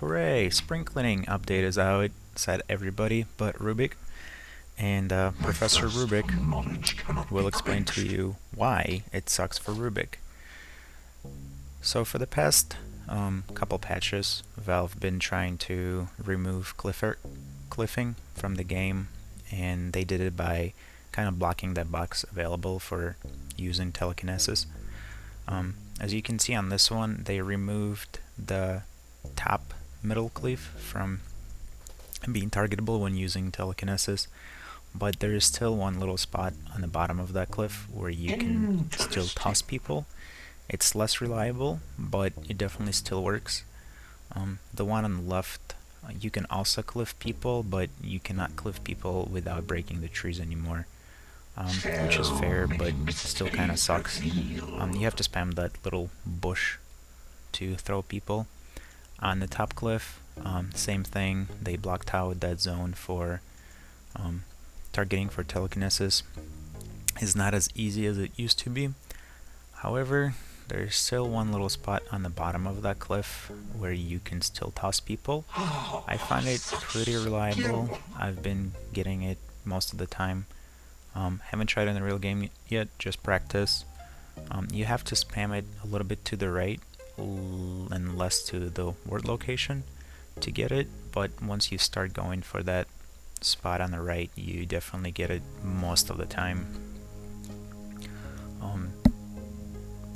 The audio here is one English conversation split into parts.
Hooray! Spring cleaning update is out, said everybody but Rubick. And Professor Rubick will explain to you why it sucks for Rubick. So for the past couple patches, Valve been trying to remove cliffing from the game, and they did it by kind of blocking that box available for using Telekinesis. As you can see on this one, they removed the top middle cliff from being targetable when using Telekinesis, but there is still one little spot on the bottom of that cliff where you can still toss people. It's less reliable, but it definitely still works. The one on the left, you can also cliff people, but you cannot cliff people without breaking the trees anymore, which is fair, but still kind of sucks. You have to spam that little bush to throw people. On the top cliff, same thing, they blocked out that zone for targeting for Telekinesis. It's not as easy as it used to be. However, there's still one little spot on the bottom of that cliff where you can still toss people. I find it pretty reliable. I've been getting it most of the time. Haven't tried it in the real game yet, just practice. You have to spam it a little bit to the right and less to the word location to get it, but once you start going for that spot on the right, you definitely get it most of the time.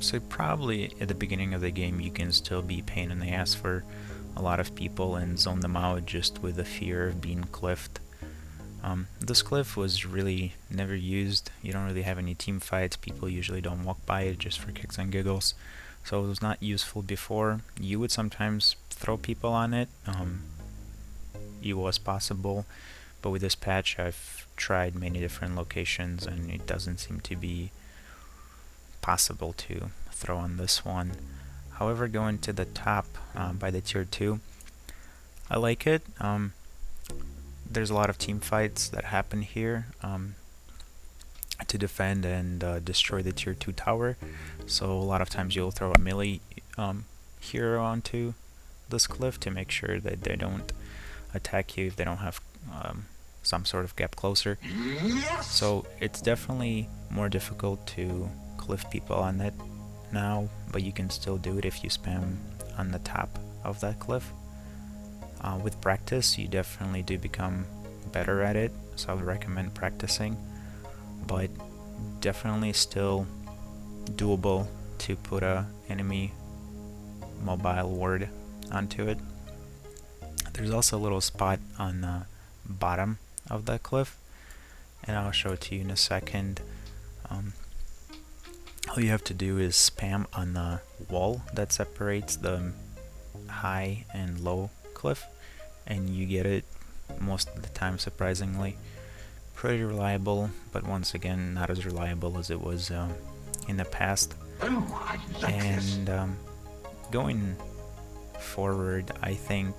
So probably at the beginning of the game you can still be pain in the ass for a lot of people and zone them out just with the fear of being cliffed. This cliff was really never used. You don't really have any team fights. People usually don't walk by it just for kicks and giggles. So it was not useful before. You would sometimes throw people on it. It was possible, but with this patch I've tried many different locations and it doesn't seem to be possible to throw on this one. However, going to the top by the tier 2, I like it. There's a lot of team fights that happen here to defend and destroy the tier 2 tower, so a lot of times you'll throw a melee hero onto this cliff to make sure that they don't attack you if they don't have some sort of gap closer. So it's definitely more difficult to cliff people on it now, but you can still do it if you spam on the top of that cliff. With practice you definitely do become better at it, so I would recommend practicing, but definitely still doable to put a enemy mobile ward onto it. There's also a little spot on the bottom of that cliff, and I'll show it to you in a second. All you have to do is spam on the wall that separates the high and low cliff, and you get it most of the time, surprisingly. Pretty reliable, but once again not as reliable as it was in the past. And going forward, I think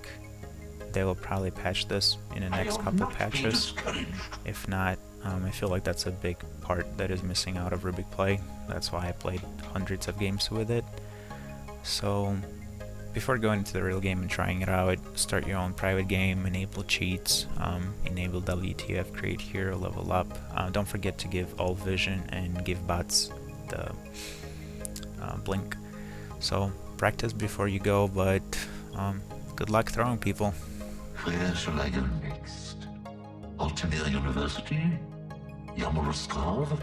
they will probably patch this in the next couple patches. If not, I feel like that's a big part that is missing out of Rubick play. That's why I played hundreds of games with it. So before going into the real game and trying it out, start your own private game, enable cheats, enable WTF, createhero, levelbots. Don't forget to give allvision and givebots the blink. So practice before you go, but good luck throwing people. Where shall I go next? Altamira University? Yammerskov?